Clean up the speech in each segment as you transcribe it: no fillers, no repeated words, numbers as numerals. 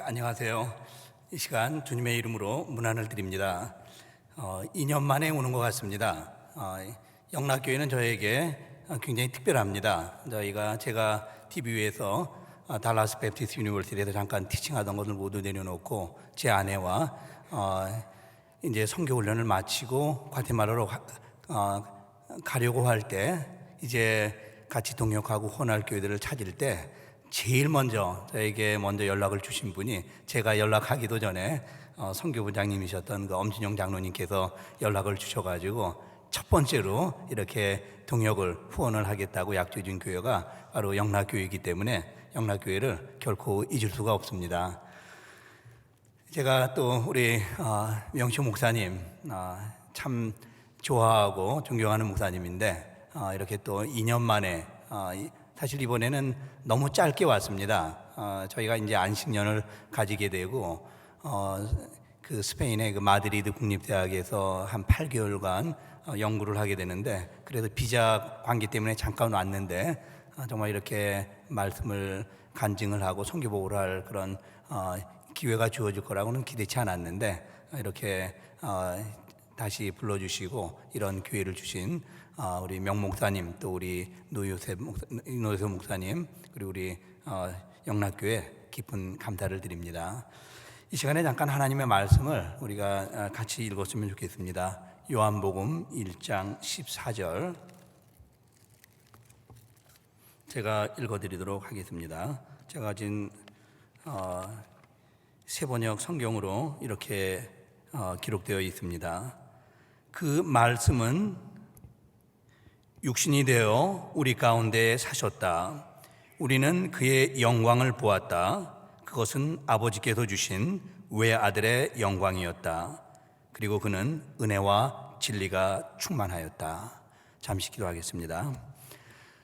안녕하세요. 이 시간 주님의 이름으로 문안을 드립니다. 2년 만에 오는 것 같습니다. 영락교회는 저에게 굉장히 특별합니다. 제가 TV에서 달라스 베프티스트 유니버시티에서 잠깐 티칭하던 것을 모두 내려놓고 제 아내와 이제 선교 훈련을 마치고 과테말라로 가려고 할 때 이제 같이 동역하고 혼할 교회들을 찾을 때 제일 먼저 저에게 연락을 주신 분이 제가 연락하기도 전에 선교부장님이셨던 그 엄진영 장로님께서 연락을 주셔가지고 첫 번째로 이렇게 동역을 후원을 하겠다고 약조해 준 교회가 바로 영락교회이기 때문에 영락교회를 결코 잊을 수가 없습니다. 제가 또 우리 명시 목사님 참 좋아하고 존경하는 목사님인데 이렇게 또 2년 만에 사실 이번에는 너무 짧게 왔습니다. 저희가 이제 안식년을 가지게 되고 그 스페인의 그 마드리드 국립대학에서 한 8개월간 연구를 하게 되는데 그래도 비자 관계 때문에 잠깐 왔는데 정말 이렇게 말씀을 간증을 하고 선교복을 할 그런 기회가 주어질 거라고는 기대치 않았는데 이렇게 다시 불러주시고 이런 기회를 주신 우리 명 목사님, 또 우리 노요셉 목사님, 그리고 우리 영락교회 깊은 감사를 드립니다. 이 시간에 잠깐 하나님의 말씀을 우리가 같이 읽었으면 좋겠습니다. 요한복음 1장 14절 제가 읽어드리도록 하겠습니다. 제가 가진 세번역 성경으로 이렇게 기록되어 있습니다. 그 말씀은 육신이 되어 우리 가운데 사셨다. 우리는 그의 영광을 보았다. 그것은 아버지께서 주신 외아들의 영광이었다. 그리고 그는 은혜와 진리가 충만하였다. 잠시 기도하겠습니다.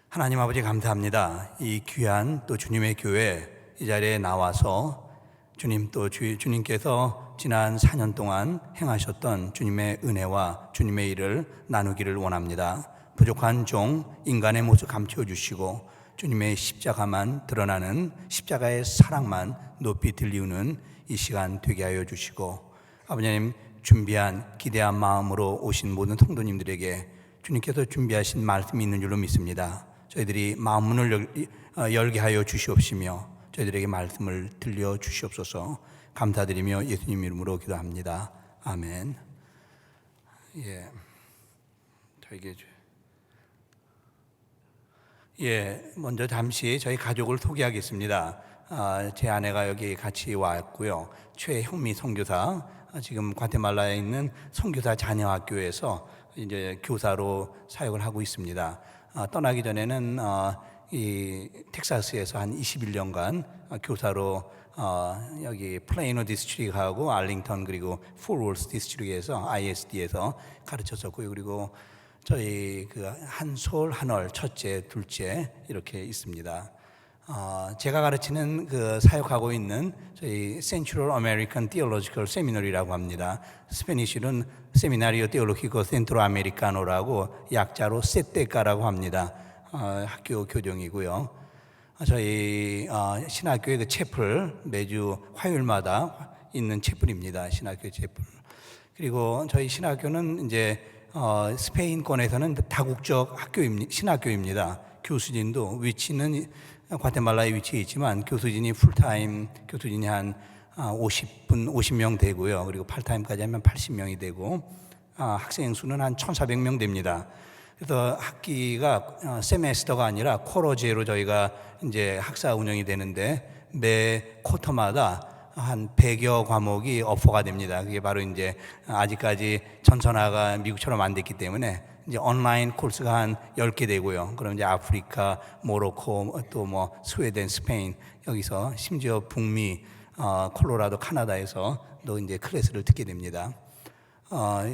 하나님 아버지 감사합니다. 이 귀한 또 주님의 교회 이 자리에 나와서 주님 또 주님께서 지난 4년 동안 행하셨던 주님의 은혜와 주님의 일을 나누기를 원합니다. 부족한 종 인간의 모습 감춰 주시고 주님의 십자가만 드러나는 십자가의 사랑만 높이 들리우는 이 시간 되게 하여 주시고 아버님 준비한 기대한 마음으로 오신 모든 성도님들에게 주님께서 준비하신 말씀이 있는 줄로 믿습니다. 저희들이 마음문을 열게 하여 주시옵시며 저희들에게 말씀을 들려 주시옵소서. 감사드리며 예수님 이름으로 기도합니다. 아멘. 먼저 잠시 저희 가족을 소개하겠습니다. 제 아내가 여기 같이 왔고요. 최형미 선교사, 지금 과테말라에 있는 선교사 자녀학교에서 이제 교사로 사역을 하고 있습니다. 떠나기 전에는 이 텍사스에서 한 21년간 교사로 여기 플레이노 디스트릭하고 알링턴 그리고 폴월스 디스트릭에서 ISD에서 가르쳤었고요. 그리고 저희 그 한솔, 한월, 첫째, 둘째 이렇게 있습니다. 제가 가르치는 그 사역하고 있는 저희 Central American Theological Seminary라고 합니다. 스페니쉬로는 세미나리오 테올로기코 센트로 아메리카노라고 약자로 세테카라고 합니다. 학교 교정이고요. 저희 신학교의 그 채플 매주 화요일마다 있는 채플입니다. 신학교 채플. 그리고 저희 신학교는 이제 스페인권에서는 다국적 신학교입니다. 교수진도 위치는 과테말라에 위치해 있지만 교수진이 풀타임 교수진이 한 50명 되고요. 그리고 팔타임까지 하면 80명이 되고 학생 수는 한 1,400명 됩니다. 그래서 학기가 세메스터가 아니라 쿼러제로 저희가 이제 학사 운영이 되는데 매 쿼터마다 한 100여 과목이 어퍼가 됩니다. 그게 바로 이제 아직까지 전천하가 미국처럼 안 됐기 때문에 이제 온라인 코र्स가 한 10개 되고요. 그럼 이제 아프리카, 모로코, 또 뭐 스웨덴, 스페인 여기서 심지어 북미, 콜로라도, 카나다에서 또 이제 클래스를 듣게 됩니다.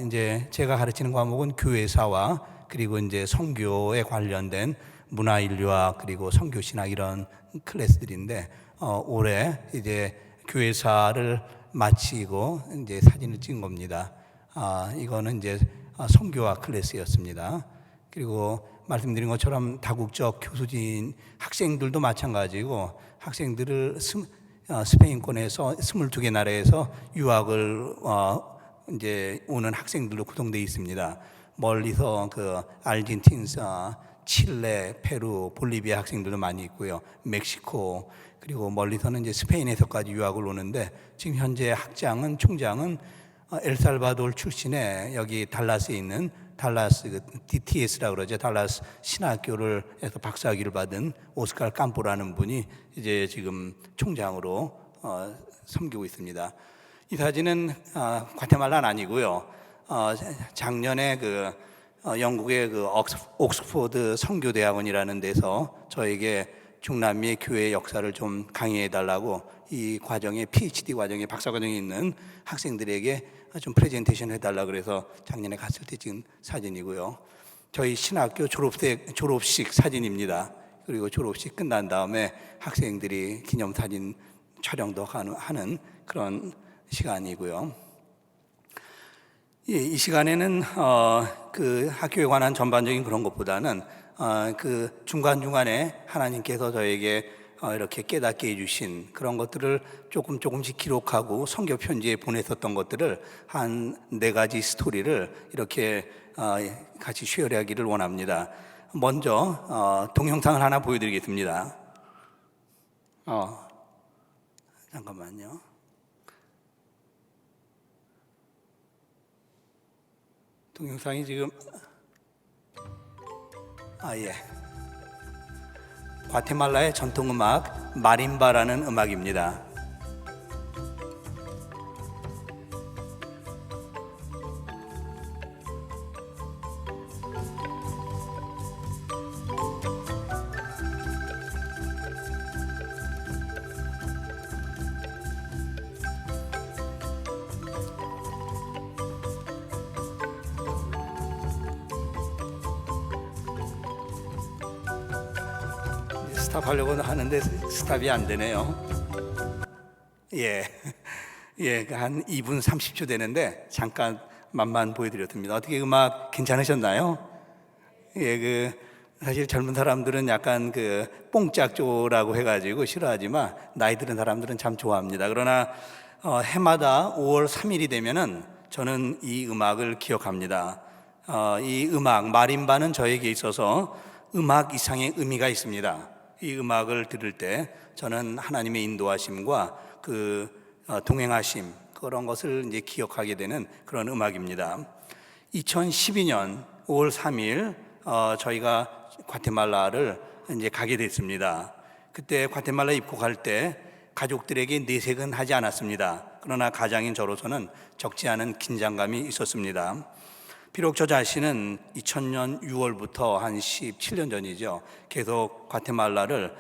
이제 제가 가르치는 과목은 교회사와 그리고 이제 선교에 관련된 문화인류학 그리고 선교신학 이런 클래스들인데 올해 이제 교회사를 마치고 이제 사진을 찍은 겁니다. 이거는 이제 선교학 클래스였습니다. 그리고 말씀드린 것처럼 다국적 교수진 학생들도 마찬가지고 학생들을 스페인권에서 22개 나라에서 유학을 이제 오는 학생들로 구성되어 있습니다. 멀리서 그 아르헨티나, 칠레, 페루, 볼리비아 학생들도 많이 있고요. 멕시코, 그리고 멀리서는 이제 스페인에서까지 유학을 오는데, 지금 현재 총장은 엘살바도르 출신의 여기 달라스에 있는 달라스 DTS라고 그러죠. 달라스 신학교에서 박사학위를 받은 오스칼 캄포라는 분이 이제 지금 총장으로 섬기고 있습니다. 이 사진은 과테말라는 아니고요. 작년에 영국의 옥스포드 선교대학원이라는 데서 저에게 중남미 교회 역사를 좀 강의해 달라고 이 과정에 PhD 과정에 박사 과정에 있는 학생들에게 좀 프레젠테이션 해달라 그래서 작년에 갔을 때 찍은 사진이고요. 저희 신학교 졸업식 사진입니다. 그리고 졸업식 끝난 다음에 학생들이 기념사진 촬영도 하는 그런 시간이고요. 이 시간에는 그 학교에 관한 전반적인 그런 것보다는 그 중간중간에 하나님께서 저에게 이렇게 깨닫게 해주신 그런 것들을 조금씩 기록하고 성경 편지에 보냈었던 것들을 한 4가지 스토리를 이렇게 같이 쉐어하기를 원합니다. 먼저 동영상을 하나 보여드리겠습니다. 잠깐만요. 동영상이 지금 예. 과테말라의 전통음악 마림바라는 음악입니다. 스탑하려고 하는데 스탑이 안 되네요. 예, 한 2분 30초 되는데 잠깐 맛만 보여드렸습니다. 어떻게 음악 괜찮으셨나요? 예, 사실 젊은 사람들은 약간 뽕짝조라고 해가지고 싫어하지만 나이 들은 사람들은 참 좋아합니다. 그러나 해마다 5월 3일이 되면은 저는 이 음악을 기억합니다. 이 음악 마림바는 저에게 있어서 음악 이상의 의미가 있습니다. 이 음악을 들을 때 저는 하나님의 인도하심과 동행하심 그런 것을 이제 기억하게 되는 그런 음악입니다. 2012년 5월 3일 저희가 과테말라를 이제 가게 됐습니다. 그때 과테말라 입국할 때 가족들에게 내색은 하지 않았습니다. 그러나 가장인 저로서는 적지 않은 긴장감이 있었습니다. 비록 저 자신은 2000년 6월부터 한 17년 전이죠. 계속 과테말라를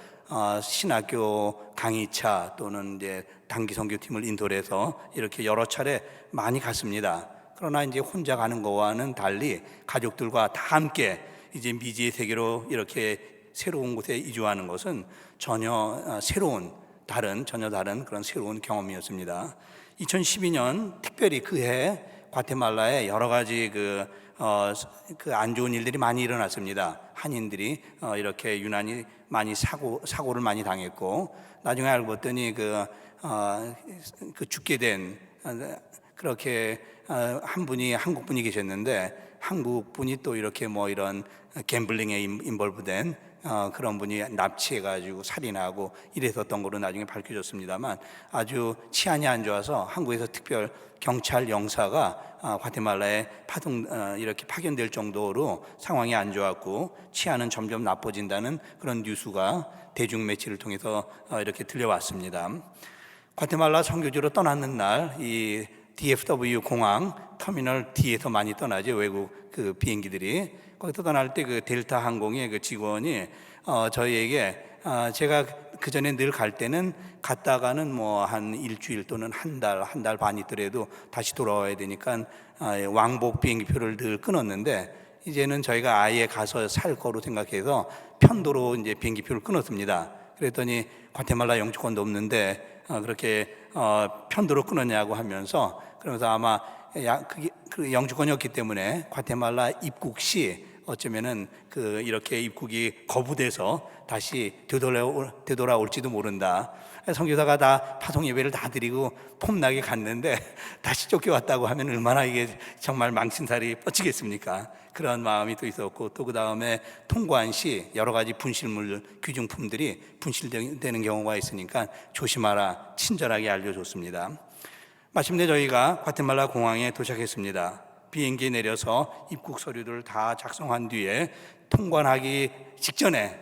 신학교 강의차 또는 이제 단기 선교팀을 인도를 해서 이렇게 여러 차례 많이 갔습니다. 그러나 이제 혼자 가는 거와는 달리 가족들과 다 함께 이제 미지의 세계로 이렇게 새로운 곳에 이주하는 것은 전혀 다른 그런 새로운 경험이었습니다. 2012년 특별히 그해 과테말라에 여러 가지 안 좋은 일들이 많이 일어났습니다. 한인들이 이렇게 유난히 많이 사고를 많이 당했고, 나중에 알고 봤더니 죽게 된 그렇게 한 분이 한국 분이 계셨는데, 한국 분이 또 이렇게 이런 갬블링에 인볼브된 그런 분이 납치해가지고 살인하고 이랬었던 거로 나중에 밝혀졌습니다만, 아주 치안이 안 좋아서 한국에서 특별 경찰 영사가 과테말라에 이렇게 파견될 정도로 상황이 안 좋았고 치안은 점점 나빠진다는 그런 뉴스가 대중 매체를 통해서 이렇게 들려왔습니다. 과테말라 선교지로 떠나는 날 이 DFW 공항 터미널 D에서 많이 떠나죠. 외국 비행기들이. 거기서 떠날 때 델타 항공의 직원이 저희에게 제가 그 전에 늘 갈 때는 갔다가는 한 일주일 또는 한 달 반 있더라도 다시 돌아와야 되니까 왕복 비행기표를 늘 끊었는데, 이제는 저희가 아예 가서 살 거로 생각해서 편도로 이제 비행기표를 끊었습니다. 그랬더니 과테말라 영주권도 없는데 그렇게 편도로 끊었냐고 하면서, 그러면서 아마 그게 영주권이 없기 때문에 과테말라 입국 시 어쩌면은 이렇게 입국이 거부돼서 다시 되돌아올지도 모른다. 선교사가 다 파송 예배를 다 드리고 폼나게 갔는데 다시 쫓겨왔다고 하면 얼마나 이게 정말 망신살이 뻗치겠습니까? 그런 마음이 또 있었고, 또 그 다음에 통과한 시 여러 가지 분실물 귀중품들이 분실되는 경우가 있으니까 조심하라 친절하게 알려줬습니다. 마침내 저희가 과테말라 공항에 도착했습니다. 비행기에 내려서 입국 서류들을 다 작성한 뒤에 통관하기 직전에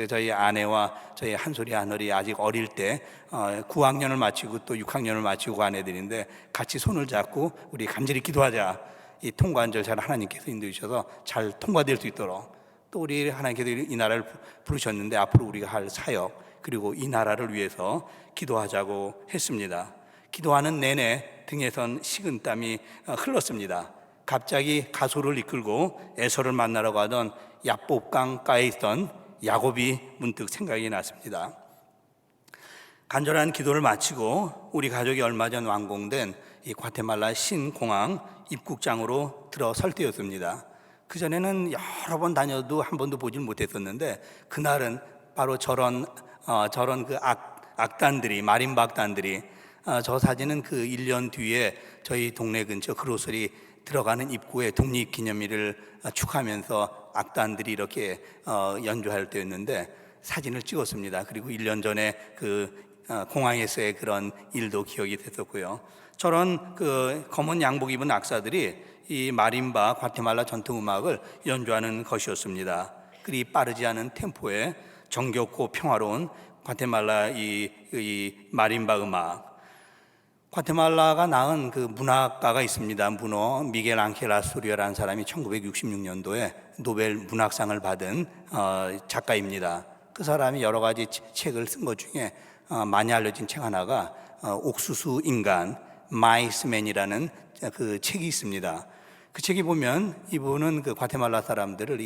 저희 아내와 저희 한솔이 아들이 아직 어릴 때 9학년을 마치고 또 6학년을 마치고 간 애들인데 같이 손을 잡고 우리 간절히 기도하자. 이 통관 절차를 하나님께서 인도해 주셔서 잘 통과될 수 있도록, 또 우리 하나님께서 이 나라를 부르셨는데 앞으로 우리가 할 사역, 그리고 이 나라를 위해서 기도하자고 했습니다. 기도하는 내내 등에선 식은땀이 흘렀습니다. 갑자기 가소를 이끌고 에서를 만나러 가던 야복강가에 있던 야곱이 문득 생각이 났습니다. 간절한 기도를 마치고 우리 가족이 얼마 전 완공된 이 과테말라 신공항 입국장으로 들어설 때였습니다. 그전에는 여러 번 다녀도 한 번도 보질 못했었는데 그날은 바로 저런 그 악단들이, 마린바 악단들이, 저 사진은 그 1년 뒤에 저희 동네 근처 그로서리 들어가는 입구에 독립기념일을 축하하면서 악단들이 이렇게 연주할 때였는데 사진을 찍었습니다. 그리고 1년 전에 공항에서의 그런 일도 기억이 됐었고요. 저런 검은 양복 입은 악사들이 이 마림바 과테말라 전통음악을 연주하는 것이었습니다. 그리 빠르지 않은 템포에 정겹고 평화로운 과테말라 이 마림바 음악. 과테말라가 낳은 그 문학가가 있습니다. 미겔 앙헬 아스토리아라는 사람이 1966년도에 노벨 문학상을 받은 작가입니다. 그 사람이 여러 가지 책을 쓴 것 중에 많이 알려진 책 하나가 옥수수 인간, 마이스맨이라는 그 책이 있습니다. 그 책이 보면 이분은 그 과테말라 사람들을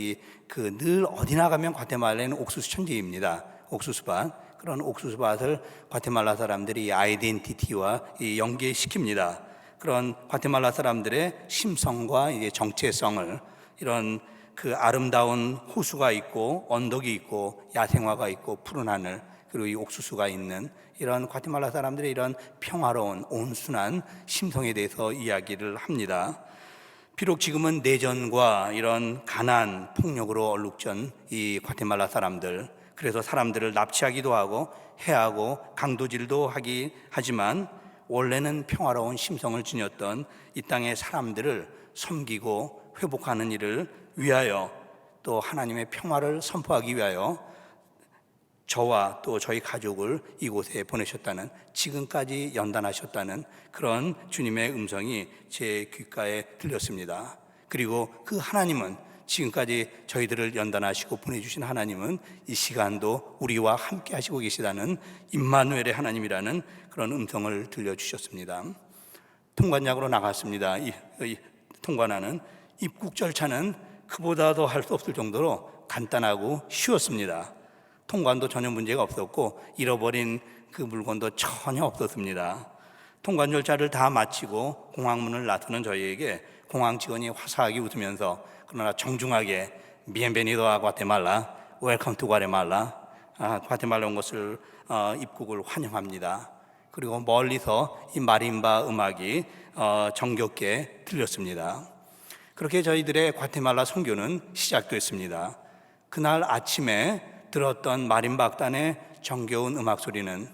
늘 어디 나가면 과테말라는 옥수수 천지입니다. 옥수수밭. 그런 옥수수밭을 과테말라 사람들이 아이덴티티와 연계시킵니다. 그런 과테말라 사람들의 심성과 이제 정체성을, 이런 그 아름다운 호수가 있고 언덕이 있고 야생화가 있고 푸른 하늘, 그리고 이 옥수수가 있는 이런 과테말라 사람들의 이런 평화로운 온순한 심성에 대해서 이야기를 합니다. 비록 지금은 내전과 이런 가난, 폭력으로 얼룩진 이 과테말라 사람들, 그래서 사람들을 납치하기도 하고 해하고 강도질도 하지만 원래는 평화로운 심성을 지녔던 이 땅의 사람들을 섬기고 회복하는 일을 위하여, 또 하나님의 평화를 선포하기 위하여 저와 또 저희 가족을 이곳에 보내셨다는, 지금까지 연단하셨다는 그런 주님의 음성이 제 귓가에 들렸습니다. 그리고 그 하나님은, 지금까지 저희들을 연단하시고 보내주신 하나님은 이 시간도 우리와 함께 하시고 계시다는 임마누엘의 하나님이라는 그런 음성을 들려주셨습니다. 통관장으로 나갔습니다. 이 통관하는 입국 절차는 그보다도 할 수 없을 정도로 간단하고 쉬웠습니다. 통관도 전혀 문제가 없었고 잃어버린 그 물건도 전혀 없었습니다. 통관 절차를 다 마치고 공항문을 나서는 저희에게 공항 직원이 화사하게 웃으면서, 그러나 정중하게 Bienvenido a Guatemala, Welcome to Guatemala, 과테말라 온 것을 입국을 환영합니다. 그리고 멀리서 이 마림바 음악이 정겹게 들렸습니다. 그렇게 저희들의 과테말라 선교는 시작됐습니다. 그날 아침에 들었던 마림바 악단의 정겨운 음악 소리는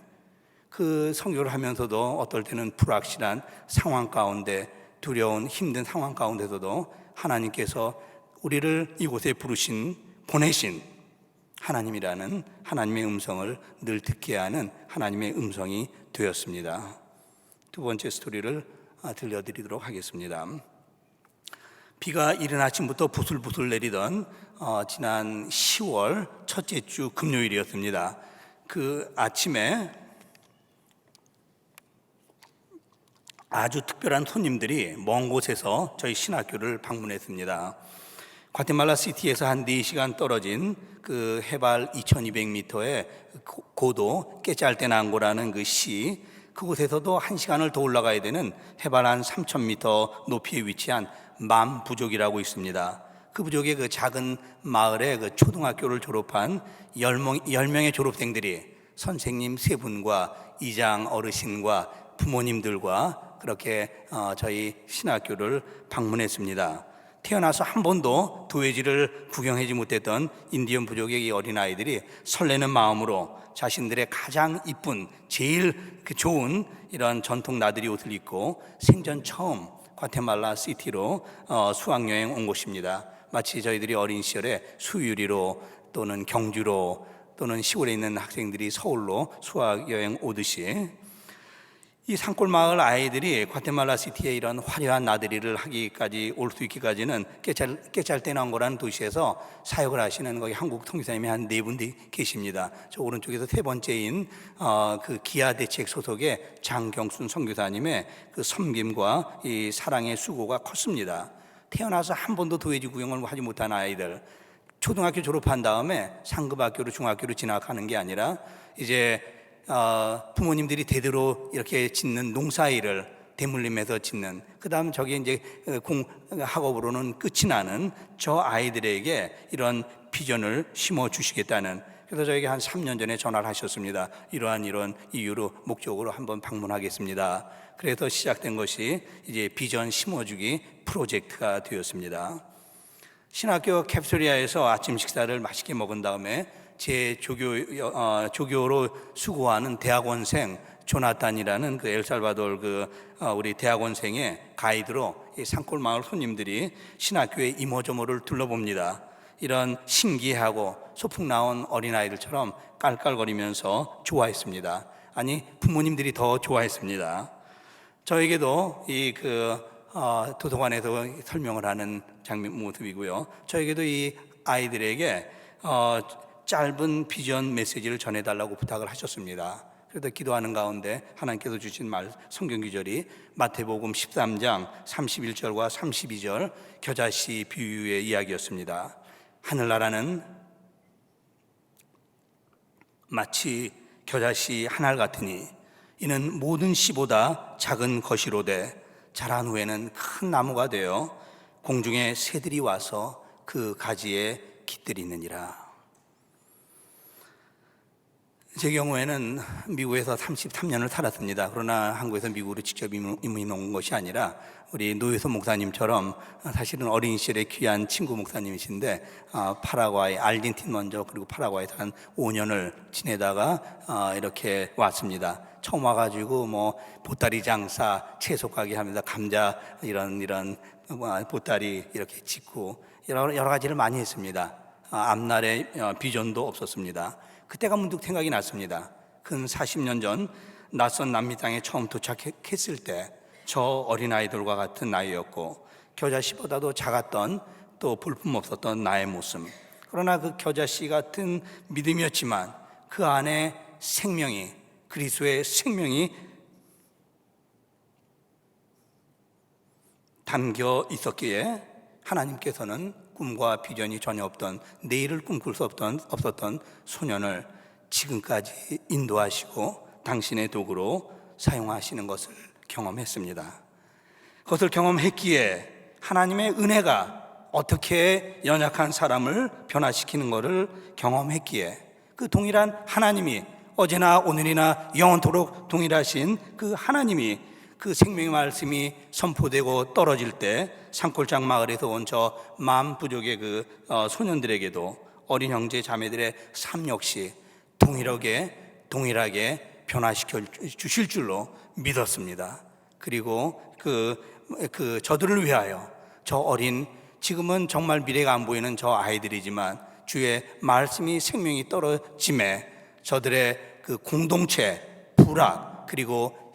그 선교를 하면서도 어떨 때는 불확실한 상황 가운데, 두려운 힘든 상황 가운데서도 하나님께서 우리를 이곳에 보내신 하나님이라는 하나님의 음성을 늘 듣게 하는 하나님의 음성이 되었습니다. 두 번째 스토리를 들려드리도록 하겠습니다. 비가 이른 아침부터 부슬부슬 내리던 지난 10월 첫째 주 금요일이었습니다. 그 아침에 아주 특별한 손님들이 먼 곳에서 저희 신학교를 방문했습니다. 과테말라 시티에서 한 4시간 떨어진 그 해발 2200m의 고도 깨짤테난고라는 그 시, 그곳에서도 1시간을 더 올라가야 되는 해발 한 3000m 높이에 위치한 맘 부족이라고 있습니다. 그 부족의 그 작은 마을에 그 초등학교를 졸업한 10명의 졸업생들이 선생님 세 분과 이장 어르신과 부모님들과 그렇게 저희 신학교를 방문했습니다. 태어나서 한 번도 도회지를 구경하지 못했던 인디언 부족의 이 어린아이들이 설레는 마음으로 자신들의 가장 이쁜 제일 좋은 이런 전통 나들이 옷을 입고 생전 처음 과테말라 시티로 수학여행 온 곳입니다. 마치 저희들이 어린 시절에 수유리로 또는 경주로 또는 시골에 있는 학생들이 서울로 수학여행 오듯이 이 산골 마을 아이들이 과테말라 시티에 이런 화려한 나들이를 하기까지 올 수 있기까지는 깨잘떼나온거라는 도시에서 사역을 하시는 거기 한국 통기사님이 한 4분 계십니다. 저 오른쪽에서 세 번째인 그 기아대책 소속의 장경순 선교사님의 그 섬김과 이 사랑의 수고가 컸습니다. 태어나서 한 번도 도회지 구경을 하지 못한 아이들, 초등학교 졸업한 다음에 상급학교로 중학교로 진학하는 게 아니라 이제 부모님들이 대대로 이렇게 짓는 농사일을 대물림해서 짓는, 그 다음 저기 이제 학업으로는 끝이 나는 저 아이들에게 이런 비전을 심어 주시겠다는, 그래서 저에게 한 3년 전에 전화를 하셨습니다. 이런 이유로 목적으로 한번 방문하겠습니다. 그래서 시작된 것이 이제 비전 심어주기 프로젝트가 되었습니다. 신학교 캡소리아에서 아침 식사를 맛있게 먹은 다음에 제 조교로 수고하는 대학원생 조나탄이라는 그 엘살바도르 우리 대학원생의 가이드로 이 산골 마을 손님들이 신학교의 이모저모를 둘러봅니다. 이런 신기하고 소풍 나온 어린아이들처럼 깔깔거리면서 좋아했습니다. 아니, 부모님들이 더 좋아했습니다. 저에게도 도서관에서 설명을 하는 장면 모습이고요. 저에게도 이 아이들에게 짧은 비전 메시지를 전해달라고 부탁을 하셨습니다. 그래서 기도하는 가운데 하나님께서 주신 성경 구절이 마태복음 13장 31절과 32절 겨자씨 비유의 이야기였습니다. 하늘나라는 마치 겨자씨 한 알 같으니 이는 모든 씨보다 작은 것이로되 자란 후에는 큰 나무가 되어 공중에 새들이 와서 그 가지에 깃들이느니라. 제 경우에는 미국에서 33년을 살았습니다. 그러나 한국에서 미국으로 직접 이민 온 것이 아니라 우리 노유소 목사님처럼 사실은 어린 시절에 귀한 친구 목사님이신데 파라과이, 알젠티나 먼저 그리고 파라과이에서 한 5년을 지내다가 이렇게 왔습니다. 처음 와가지고 보따리 장사, 채소 가게 하면서 감자 이런 보따리 이렇게 짓고 여러 가지를 많이 했습니다. 앞날에 비전도 없었습니다. 그때가 문득 생각이 났습니다. 근 40년 전 낯선 남미 땅에 처음 도착했을 때 저 어린아이들과 같은 나이였고 겨자씨보다도 작았던 또 볼품없었던 나의 모습, 그러나 그 겨자씨 같은 믿음이었지만 그 안에 생명이, 그리스도의 생명이 담겨 있었기에 하나님께서는 꿈과 비전이 전혀 없던, 내일을 꿈꿀 수 없었던 소년을 지금까지 인도하시고 당신의 도구로 사용하시는 것을 경험했습니다. 그것을 경험했기에 하나님의 은혜가 어떻게 연약한 사람을 변화시키는 것을 경험했기에 그 동일한 하나님이 어제나 오늘이나 영원토록 동일하신 그 하나님이 그 생명의 말씀이 선포되고 떨어질 때 산골장 마을에서 온 저 마음 부족의 그 소년들에게도 어린 형제 자매들의 삶 역시 동일하게 변화시켜 주실 줄로 믿었습니다. 그리고 저들을 위하여 저 어린, 지금은 정말 미래가 안 보이는 저 아이들이지만 주의 말씀이 생명이 떨어짐에 저들의 그 공동체, 불악, 그리고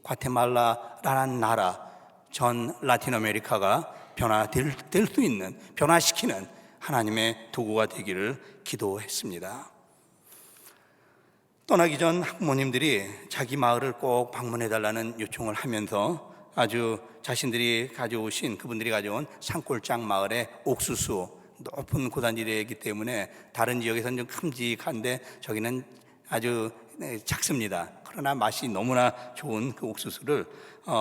과테말라라는 나라, 전 라틴 아메리카가 변화될 수 있는, 변화시키는 하나님의 도구가 되기를 기도했습니다. 떠나기 전 학부모님들이 자기 마을을 꼭 방문해달라는 요청을 하면서 아주 자신들이 가져오신, 그분들이 가져온 산골장 마을의 옥수수, 높은 고산지대이기 때문에 다른 지역에서는 좀 큼직한데 저기는 아주 작습니다. 그러나 맛이 너무나 좋은 그 옥수수를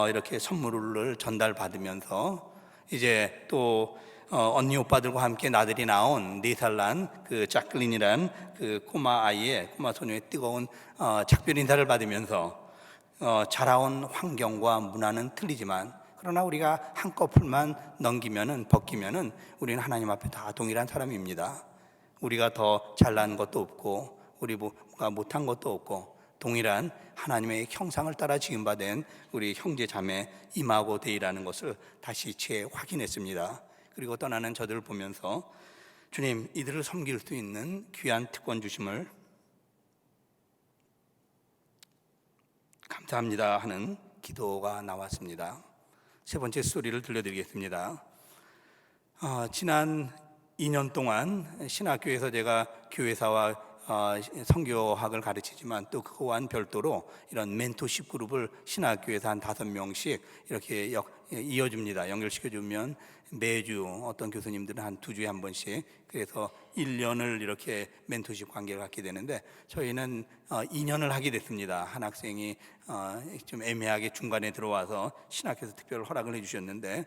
이렇게 선물을 전달받으면서 이제 또 언니 오빠들과 함께 나들이 나온 4살 난 그 자클린이란 그 꼬마 소녀의 뜨거운 작별 인사를 받으면서 자라온 환경과 문화는 틀리지만 그러나 우리가 한꺼풀만 벗기면은 우리는 하나님 앞에 다 동일한 사람입니다. 우리가 더 잘난 것도 없고 우리가 못한 것도 없고 동일한 하나님의 형상을 따라 지음받은 우리 형제 자매 임하고 데이라는 것을 다시 재확인했습니다. 그리고 떠나는 저들을 보면서 주님, 이들을 섬길 수 있는 귀한 특권 주심을 감사합니다 하는 기도가 나왔습니다. 세 번째 스토리를 들려드리겠습니다. 지난 2년 동안 신학교에서 제가 교회사와 선교학을 가르치지만 또 그거와는 별도로 이런 멘토십 그룹을 신학교에서 한 5명씩 이렇게 이어줍니다. 연결시켜주면 매주 어떤 교수님들은 한 2주에 한 번씩, 그래서 1년을 이렇게 멘토십 관계를 갖게 되는데 저희는 2년을 하게 됐습니다. 한 학생이 좀 애매하게 중간에 들어와서 신학교에서 특별 허락을 해주셨는데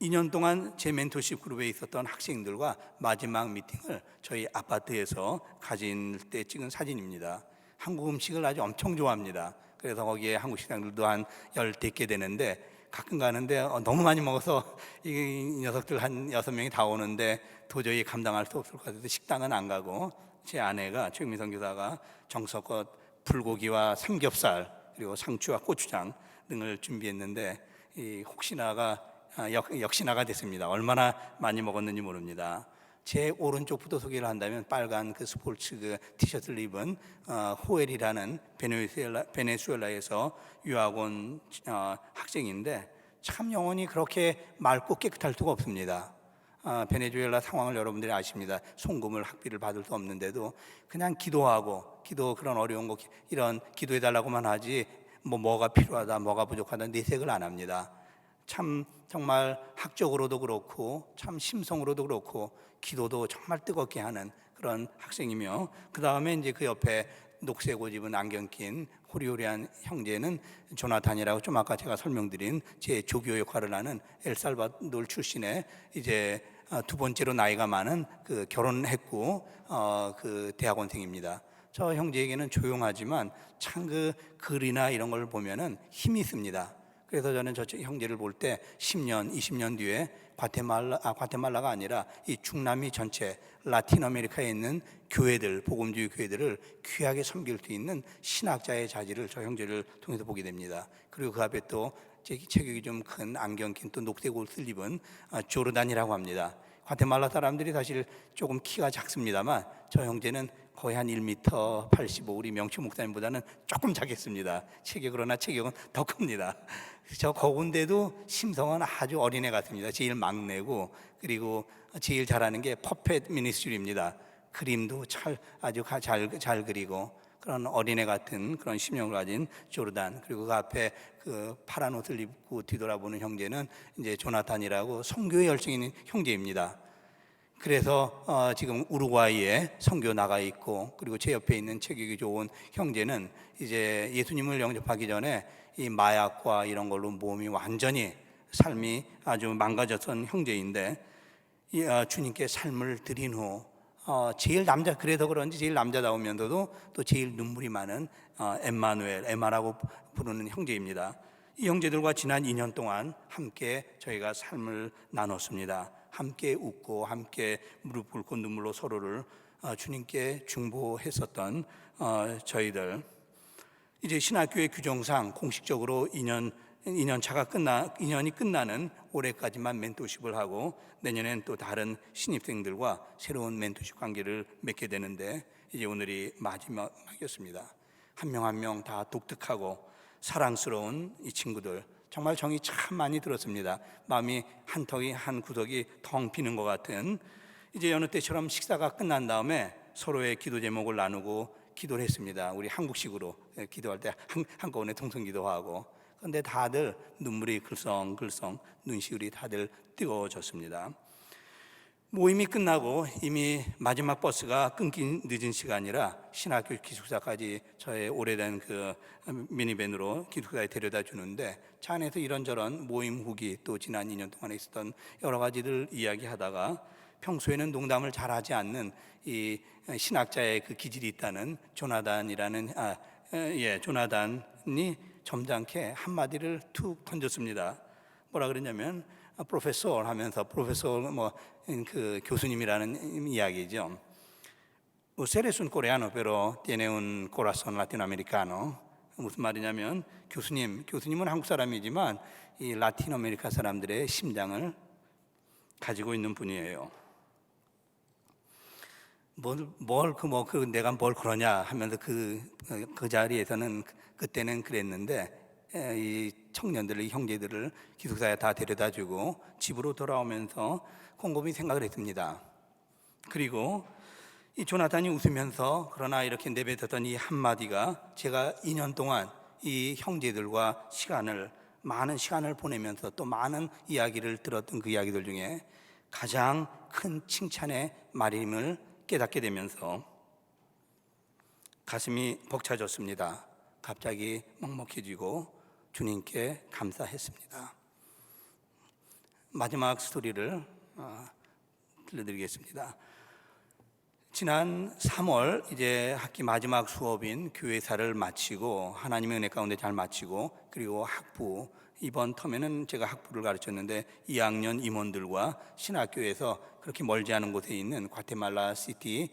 2년 동안 제 멘토십 그룹에 있었던 학생들과 마지막 미팅을 저희 아파트에서 가진 때 찍은 사진입니다. 한국 음식을 아주 엄청 좋아합니다. 그래서 거기에 한국 식당들도 한 10개 되는데 가끔 가는데 너무 많이 먹어서 이 녀석들 한 6명이 다 오는데 도저히 감당할 수 없을 것 같아서 식당은 안 가고 제 아내가 최경미 선교사가 정성껏 불고기와 삼겹살 그리고 상추와 고추장 등을 준비했는데 역시나가 됐습니다. 얼마나 많이 먹었는지 모릅니다. 제 오른쪽부터 소개를 한다면 빨간 그 스포츠 그 티셔츠를 입은 호엘이라는 베네수엘라에서 유학 온 학생인데 참 영혼이 그렇게 맑고 깨끗할 수가 없습니다. 베네수엘라 상황을 여러분들이 아십니다. 송금을 학비를 받을 수 없는데도 그냥 기도 그런 어려운 거 이런 기도해달라고만 하지 뭐가 필요하다 뭐가 부족하다 내색을 안 합니다. 참 정말 학적으로도 그렇고 참 심성으로도 그렇고 기도도 정말 뜨겁게 하는 그런 학생이며 그 다음에 이제 그 옆에 녹색 옷 입은 안경 낀 호리호리한 형제는 조나탄이라고 좀 아까 제가 설명드린 제 조교 역할을 하는 엘살바도르 출신의 이제 2번째로 나이가 많은 그 결혼했고 그 대학원생입니다. 저 형제에게는 조용하지만 참 그 글이나 이런 걸 보면은 힘이 있습니다. 그래서 저는 저 형제를 볼 때 10년, 20년 뒤에 과테말라가 아니라 이 중남미 전체 라틴 아메리카에 있는 교회들, 복음주의 교회들을 귀하게 섬길 수 있는 신학자의 자질을 저 형제를 통해서 보게 됩니다. 그리고 그 앞에 또 체격이 좀 큰 안경 낀 또 녹색 옷을 입은 조르단이라고 합니다. 과테말라 사람들이 사실 조금 키가 작습니다만 저 형제는 거의 한 1m 85, 우리 명치 목사님보다는 조금 작겠습니다. 그러나 체격은 더 큽니다. 저 거군데도 심성은 아주 어린애 같습니다. 제일 막내고 그리고 제일 잘하는 게 퍼펫 미니스트리입니다. 그림도 아주 잘 그리고 그런 어린애 같은 그런 심령을 가진 조르단, 그리고 그 앞에 그 파란 옷을 입고 뒤돌아보는 형제는 이제 조나탄이라고 선교에 열정이 있는 형제입니다. 그래서 지금 우루과이에 선교 나가 있고, 그리고 제 옆에 있는 체격이 좋은 형제는 이제 예수님을 영접하기 전에 이 마약과 이런 걸로 몸이 완전히 삶이 아주 망가졌던 형제인데 주님께 삶을 드린 후 그래서 그런지 제일 남자다우면서도 또 제일 눈물이 많은 에마라고 부르는 형제입니다. 이 형제들과 지난 2년 동안 함께 저희가 삶을 나눴습니다. 함께 웃고 함께 무릎 꿇고 눈물로 서로를 주님께 중보했었던 저희들. 이제 신학교의 규정상 공식적으로 2년이 끝나는 올해까지만 멘토십을 하고 내년엔 또 다른 신입생들과 새로운 멘토십 관계를 맺게 되는데 이제 오늘이 마지막이었습니다. 한 명 한 명 다 독특하고 사랑스러운 이 친구들, 정말 정이 참 많이 들었습니다. 마음이 한 구석이 텅 비는 것 같은. 이제 여느 때처럼 식사가 끝난 다음에 서로의 기도 제목을 나누고 기도를 했습니다. 우리 한국식으로 기도할 때 한꺼번에 통성기도하고. 그런데 다들 눈물이 글썽글썽, 눈시울이 다들 뜨거워졌습니다. 모임이 끝나고 이미 마지막 버스가 끊긴 늦은 시간이라 신학교 기숙사까지 저의 오래된 그 미니밴으로 기숙사에 데려다 주는데, 차 안에서 이런저런 모임 후기, 또 지난 2년 동안에 있었던 여러 가지들 이야기하다가 평소에는 농담을 잘하지 않는 이 신학자의 그 기질이 있다는 조나단이 점잖게 한마디를 툭 던졌습니다. 뭐라 그랬냐면 프로페서 하면서, 프로페서 그 교수님이라는 이야기죠. Usted es un coreano, pero tiene un corazón latinoamericano. 무슨 말이냐면, 교수님은 한국 사람이지만 이 라틴 아메리카 사람들의 심장을 가지고 있는 분이에요. 내가 뭘 그러냐 하면서 그 자리에서는 그때는 그랬는데, 이 청년들을, 형제들을 기숙사에 다 데려다주고 집으로 돌아오면서 곰곰이 생각을 했습니다. 그리고 이 조나단이 웃으면서 그러나 이렇게 내뱉었던 이 한마디가, 제가 2년 동안 이 형제들과 많은 시간을 보내면서 또 많은 이야기를 들었던 그 이야기들 중에 가장 큰 칭찬의 말임을 깨닫게 되면서 가슴이 벅차졌습니다. 갑자기 먹먹해지고 주님께 감사했습니다. 마지막 스토리를 들려드리겠습니다. 지난 3월 이제 학기 마지막 수업인 교회사를 마치고, 하나님의 은혜 가운데 잘 마치고, 그리고 학부, 이번 텀에는 제가 학부를 가르쳤는데 2학년 임원들과 신학교에서 그렇게 멀지 않은 곳에 있는 과테말라 시티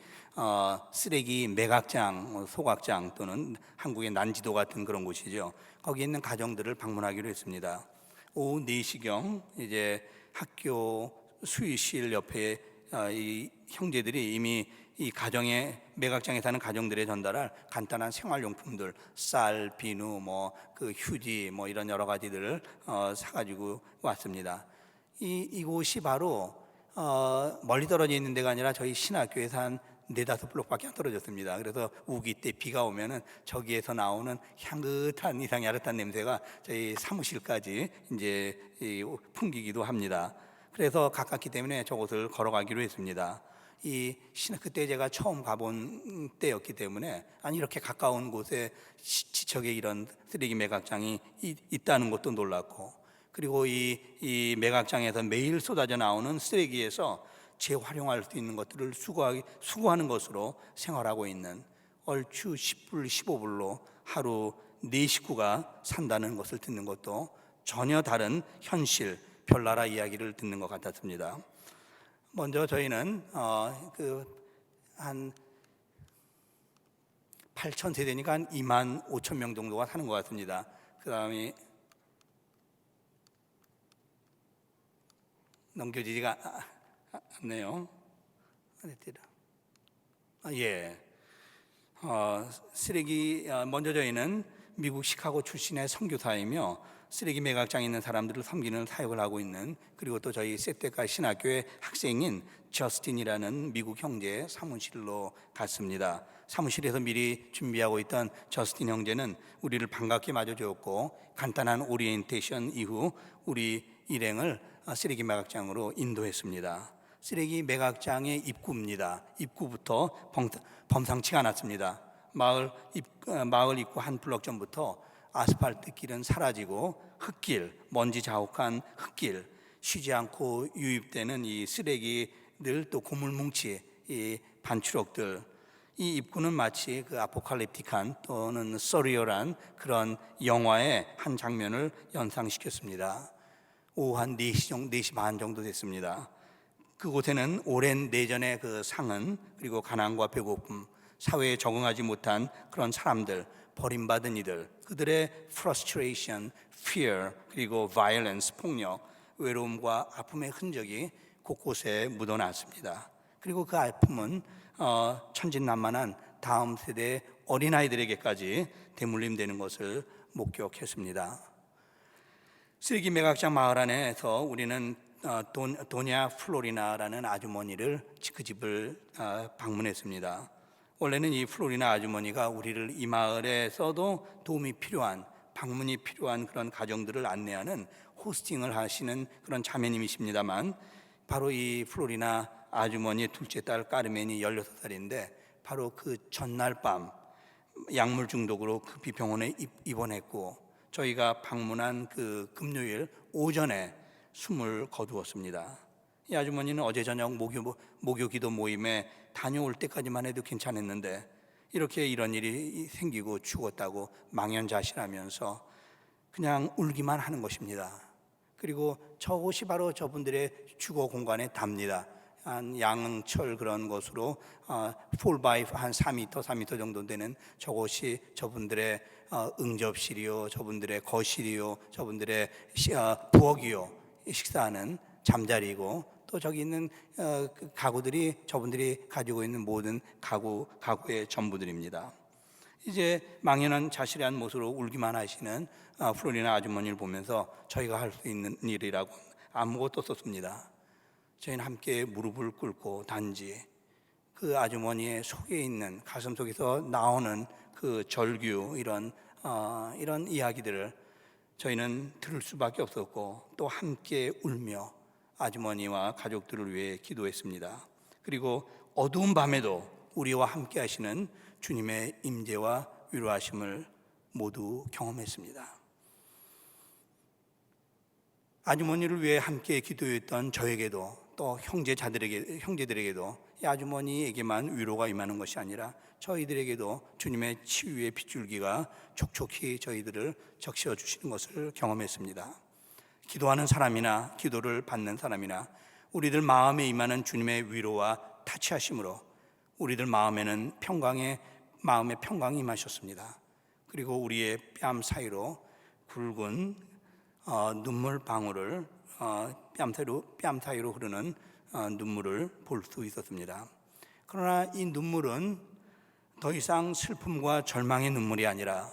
쓰레기 매각장, 소각장, 또는 한국의 난지도 같은 그런 곳이죠. 거기에 있는 가정들을 방문하기로 했습니다. 오후 4시경 이제 학교 수의실 옆에 이 형제들이 이미 이 가정의 매각장에 사는 가정들에 전달할 간단한 생활용품들, 쌀, 비누, 그 휴지, 이런 여러 가지들을 사가지고 왔습니다. 이곳이 바로 멀리 떨어져 있는 데가 아니라 저희 신학교에서 한 4-5블록밖에 안 떨어졌습니다. 그래서 우기 때 비가 오면은 저기에서 나오는 향긋한 이상이 아릇한 냄새가 저희 사무실까지 이제 풍기기도 합니다. 그래서 가깝기 때문에 저곳을 걸어가기로 했습니다. 그때 제가 처음 가본 때였기 때문에, 이렇게 가까운 곳에 지척에 이런 쓰레기 매각장이 있다는 것도 놀랐고, 그리고 이 매각장에서 매일 쏟아져 나오는 쓰레기에서 재활용할 수 있는 것들을 수거하는 것으로 생활하고 있는, 얼추 10불, 15불로 하루 4식구가 산다는 것을 듣는 것도 전혀 다른 현실, 별나라 이야기를 듣는 것 같았습니다. 먼저 저희는 한 8천 세대니까 한 2만 5천 명 정도가 사는 것 같습니다. 그 다음에 넘겨지지가 않네요. 먼저 저희는 미국 시카고 출신의 선교사이며 쓰레기 매각장에 있는 사람들을 섬기는 사역을 하고 있는, 그리고 또 저희 세테카 신학교의 학생인 저스틴이라는 미국 형제의 사무실로 갔습니다. 사무실에서 미리 준비하고 있던 저스틴 형제는 우리를 반갑게 맞아주었고, 간단한 오리엔테이션 이후 우리 일행을 쓰레기 매각장으로 인도했습니다. 쓰레기 매각장의 입구입니다. 입구부터 범상치가 않았습니다. 마을 입구 한 블럭 전부터 아스팔트 길은 사라지고 흙길, 먼지 자욱한 흙길, 쉬지 않고 유입되는 이 쓰레기들, 또 고물뭉치, 이 반추록들, 이 입구는 마치 그 아포칼립틱한 또는 서리얼한 그런 영화의 한 장면을 연상시켰습니다. 오후 한 4시 반 정도 됐습니다. 그곳에는 오랜 내전의 그 상흔, 그리고 가난과 배고픔, 사회에 적응하지 못한 그런 사람들, 버림받은 이들, 그들의 frustration, fear, 그리고 violence, 폭력, 외로움과 아픔의 흔적이 곳곳에 묻어났습니다. 그리고 그 아픔은 천진난만한 다음 세대 어린아이들에게까지 대물림되는 것을 목격했습니다. 쓰레기 매각장 마을 안에서 우리는 도냐 플로리나라는 아주머니를 그 집을 방문했습니다. 원래는 이 플로리나 아주머니가 우리를 이 마을에서도 도움이 필요한, 방문이 필요한 그런 가정들을 안내하는 호스팅을 하시는 그런 자매님이십니다만, 바로 이 플로리나 아주머니의 둘째 딸 까르멘이 16살인데 바로 그 전날 밤 약물 중독으로 급히 병원에 입원했고 저희가 방문한 그 금요일 오전에 숨을 거두었습니다. 이 아주머니는 어제 저녁 목요 기도 모임에 다녀올 때까지만 해도 괜찮았는데 이렇게 이런 일이 생기고 죽었다고 망연자실하면서 그냥 울기만 하는 것입니다. 그리고 저곳이 바로 저분들의 주거 공간에 답니다. 한 양철 그런 곳으로 4x 한 4m 정도 되는 저곳이 저분들의 응접실이요, 저분들의 거실이요, 저분들의 부엌이요, 식사하는 잠자리고 또 저기 있는 가구들이 저분들이 가지고 있는 모든 가구의 전부들입니다. 이제 망연한 자실한 모습으로 울기만 하시는 플로리나 아주머니를 보면서 저희가 할 수 있는 일이라고 아무것도 없었습니다. 저희는 함께 무릎을 꿇고 단지 그 아주머니의 속에 있는 가슴 속에서 나오는 그 절규 이런 이야기들을 저희는 들을 수밖에 없었고 또 함께 울며 아주머니와 가족들을 위해 기도했습니다. 그리고 어두운 밤에도 우리와 함께 하시는 주님의 임재와 위로하심을 모두 경험했습니다. 아주머니를 위해 함께 기도했던 저에게도 또 형제들에게도 이 아주머니에게만 위로가 임하는 것이 아니라 저희들에게도 주님의 치유의 빗줄기가 촉촉히 저희들을 적셔 주시는 것을 경험했습니다. 기도하는 사람이나 기도를 받는 사람이나 우리들 마음에 임하는 주님의 위로와 타치하심으로 우리들 마음에는 마음의 평강이 임하셨습니다. 그리고 우리의 뺨 사이로 굵은 눈물 방울을 뺨 사이로 흐르는 눈물을 볼 수 있었습니다. 그러나 이 눈물은 더 이상 슬픔과 절망의 눈물이 아니라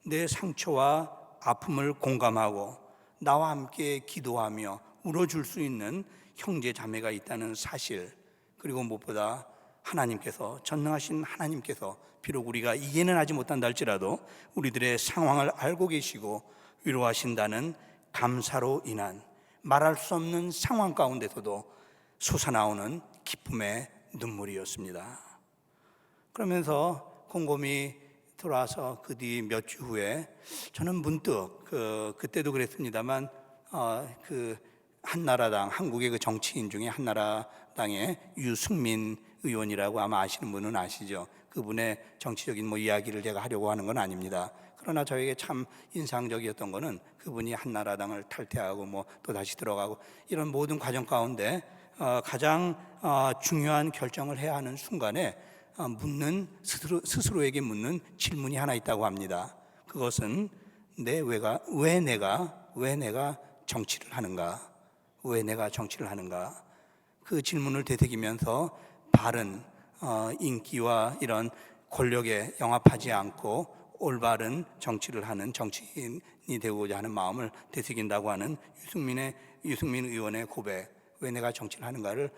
내 상처와 아픔을 공감하고 나와 함께 기도하며 울어줄 수 있는 형제 자매가 있다는 사실, 그리고 무엇보다 하나님께서, 전능하신 하나님께서 비록 우리가 이해는 하지 못한다 할지라도 우리들의 상황을 알고 계시고 위로하신다는 감사로 인한 말할 수 없는 상황 가운데서도 솟아나오는 기쁨의 눈물이었습니다. 그러면서 곰곰이 돌아와서 그 뒤 몇 주 후에 저는 문득 그때도 그랬습니다만 그 한나라당, 한국의 그 정치인 중에 한나라당의 유승민 의원이라고 아마 아시는 분은 아시죠? 그분의 정치적인 이야기를 제가 하려고 하는 건 아닙니다. 그러나 저에게 참 인상적이었던 것은 그분이 한나라당을 탈퇴하고 또 다시 들어가고 이런 모든 과정 가운데 가장 중요한 결정을 해야 하는 순간에 스스로에게 묻는 질문이 하나 있다고 합니다. 그것은 왜 내가 정치를 하는가? 왜 내가 정치를 하는가? 그 질문을 되새기면서 바른 인기와 이런 권력에 영합하지 않고 올바른 정치를 하는 정치인이 되고자 하는 마음을 되새긴다고 하는 유승민 의원의 고백, 왜 내가 정치를 하는가를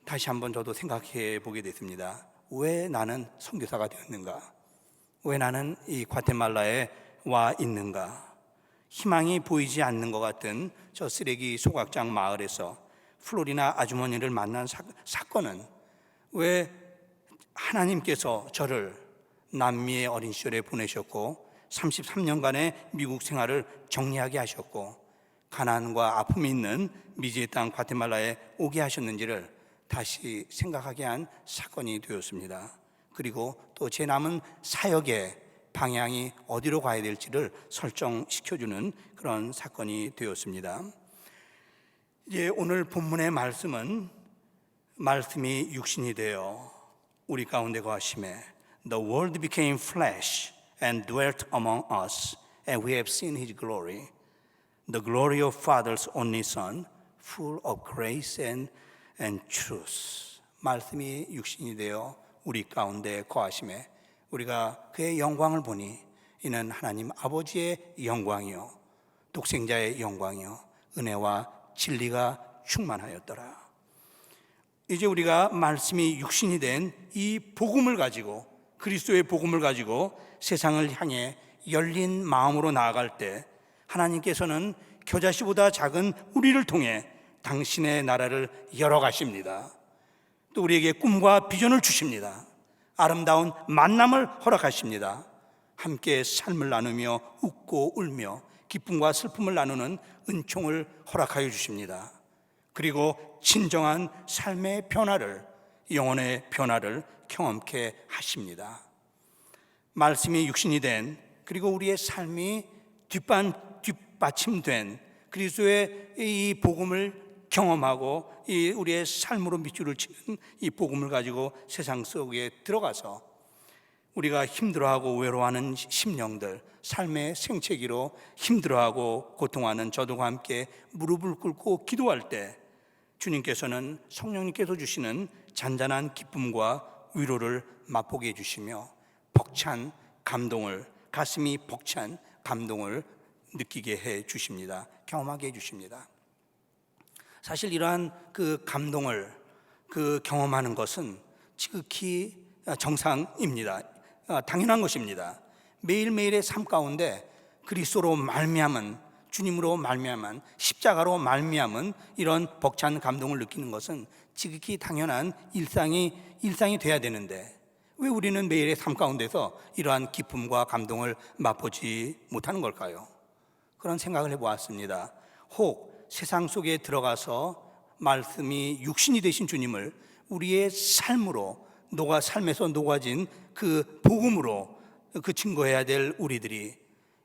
다시 한번 저도 생각해 보게 됐습니다. 왜 나는 선교사가 되었는가? 왜 나는 이 과테말라에 와 있는가? 희망이 보이지 않는 것 같은 저 쓰레기 소각장 마을에서 플로리나 아주머니를 만난 사건은 왜 하나님께서 저를 남미의 어린 시절에 보내셨고 33년간의 미국 생활을 정리하게 하셨고 가난과 아픔이 있는 미지의 땅 과테말라에 오게 하셨는지를 다시 생각하게 한 사건이 되었습니다. 그리고 또 제 남은 사역의 방향이 어디로 가야 될지를 설정시켜주는 그런 사건이 되었습니다. 이제 오늘 본문의 말씀이 육신이 되어 우리 가운데 거하심에 The Word became flesh and dwelt among us, and we have seen His glory, the glory of Father's only Son, full of grace and truth. 말씀이 육신이 되어 우리 가운데 거하심에 우리가 그의 영광을 보니 이는 하나님 아버지의 영광이요 독생자의 영광이요 은혜와 진리가 충만하였더라. 이제 우리가 말씀이 육신이 된 이 복음을 가지고, 그리스도의 복음을 가지고 세상을 향해 열린 마음으로 나아갈 때 하나님께서는 겨자씨보다 작은 우리를 통해 당신의 나라를 열어가십니다. 또 우리에게 꿈과 비전을 주십니다. 아름다운 만남을 허락하십니다. 함께 삶을 나누며 웃고 울며 기쁨과 슬픔을 나누는 은총을 허락하여 주십니다. 그리고 진정한 삶의 변화를, 영혼의 변화를 경험케 하십니다. 말씀이 육신이 된, 그리고 우리의 삶이 뒷받침된 그리스도의 이 복음을 경험하고 이 우리의 삶으로 밑줄을 치는 이 복음을 가지고 세상 속에 들어가서 우리가 힘들어하고 외로워하는 심령들, 삶의 생채기로 힘들어하고 고통하는 저들과 함께 무릎을 꿇고 기도할 때 주님께서는 성령님께서 주시는 잔잔한 기쁨과 위로를 맛보게 해주시며 벅찬 감동을, 가슴이 벅찬 감동을 느끼게 해 주십니다. 경험하게 해 주십니다. 사실 이러한 그 감동을 경험하는 것은 지극히 정상입니다. 당연한 것입니다. 매일매일의 삶 가운데 그리스도로 말미암은, 주님으로 말미암은, 십자가로 말미암은 이런 벅찬 감동을 느끼는 것은 지극히 당연한 일상이 돼야 되는데 왜 우리는 매일의 삶 가운데서 이러한 기쁨과 감동을 맛보지 못하는 걸까요? 그런 생각을 해보았습니다. 혹 세상 속에 들어가서 말씀이 육신이 되신 주님을 우리의 삶으로 삶에서 녹아진 그 복음으로 증거해야 될 우리들이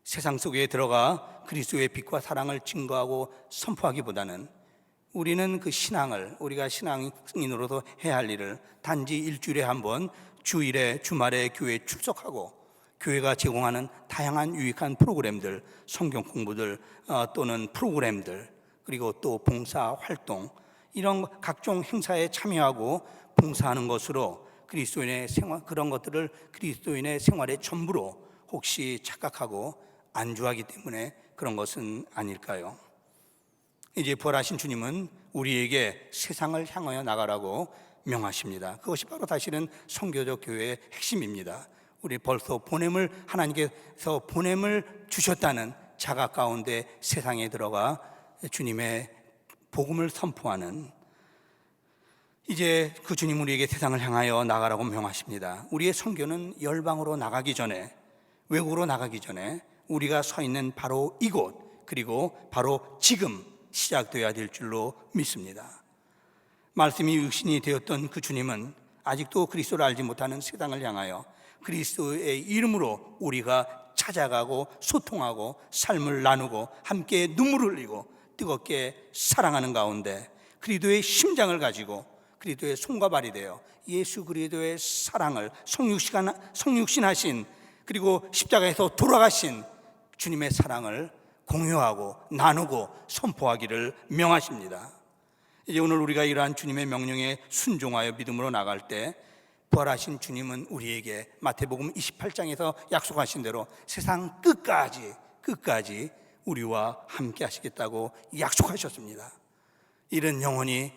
세상 속에 들어가 그리스도의 빛과 사랑을 증거하고 선포하기보다는 우리는 그 신앙을, 우리가 신앙인으로서 해야 할 일을 단지 일주일에 한 번 주일에 주말에 교회에 출석하고 교회가 제공하는 다양한 유익한 프로그램들, 성경 공부들 또는 프로그램들, 그리고 또 봉사 활동, 이런 각종 행사에 참여하고 봉사하는 것으로 그리스도인의 생활, 그런 것들을 그리스도인의 생활의 전부로 혹시 착각하고 안주하기 때문에 그런 것은 아닐까요? 이제 부활하신 주님은 우리에게 세상을 향하여 나가라고 명하십니다. 그것이 바로 사실은 선교적 교회의 핵심입니다. 우리 벌써 하나님께서 보냄을 주셨다는 자각 가운데 세상에 들어가 주님의 복음을 선포하는, 이제 그 주님 우리에게 세상을 향하여 나가라고 명하십니다. 우리의 선교는 열방으로 나가기 전에, 외국으로 나가기 전에 우리가 서 있는 바로 이곳, 그리고 바로 지금 시작되어야 될 줄로 믿습니다. 말씀이 육신이 되었던 그 주님은 아직도 그리스도를 알지 못하는 세상을 향하여 그리스도의 이름으로 우리가 찾아가고 소통하고 삶을 나누고 함께 눈물을 흘리고 뜨겁게 사랑하는 가운데 그리스도의 심장을 가지고 그리스도의 손과 발이 되어 예수 그리스도의 사랑을 성육신하신, 그리고 십자가에서 돌아가신 주님의 사랑을 공유하고 나누고 선포하기를 명하십니다. 이제 오늘 우리가 이러한 주님의 명령에 순종하여 믿음으로 나갈 때 부활하신 주님은 우리에게 마태복음 28장에서 약속하신 대로 세상 끝까지 우리와 함께 하시겠다고 약속하셨습니다. 이런 영혼이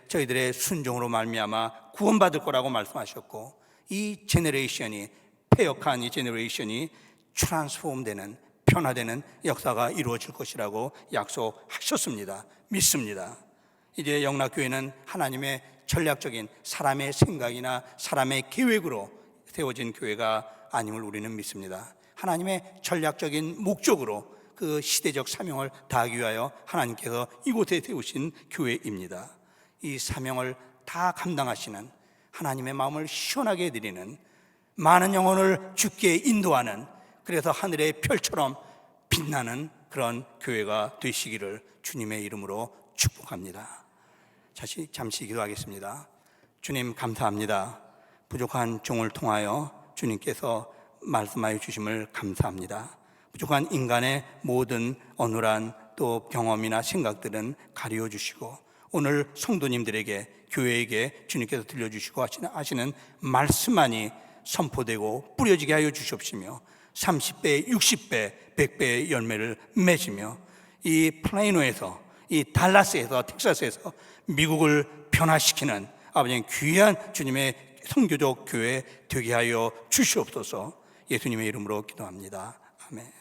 저희들의 순종으로 말미암아 구원받을 거라고 말씀하셨고, 이 제너레이션이, 패역한 이 제너레이션이 트랜스폼되는, 변화되는 역사가 이루어질 것이라고 약속하셨습니다. 믿습니다. 이제 영락교회는 하나님의 전략적인 사람의 생각이나 사람의 계획으로 세워진 교회가 아님을 우리는 믿습니다. 하나님의 전략적인 목적으로 그 시대적 사명을 다하기 위하여 하나님께서 이곳에 세우신 교회입니다. 이 사명을 다 감당하시는, 하나님의 마음을 시원하게 해드리는, 많은 영혼을 주께 인도하는, 그래서 하늘의 별처럼 빛나는 그런 교회가 되시기를 주님의 이름으로 축복합니다. 잠시 기도하겠습니다. 주님 감사합니다. 부족한 종을 통하여 주님께서 말씀하여 주심을 감사합니다. 부족한 인간의 모든 어눌한 또 경험이나 생각들은 가리워 주시고, 오늘 성도님들에게, 교회에게 주님께서 들려주시고 하시는 말씀만이 선포되고 뿌려지게 하여 주시옵시며 30배, 60배, 100배의 열매를 맺으며 이 플레이노에서, 이 달라스에서, 텍사스에서 미국을 변화시키는 아버지 귀한 주님의 선교적 교회 되게 하여 주시옵소서. 예수님의 이름으로 기도합니다. 아멘.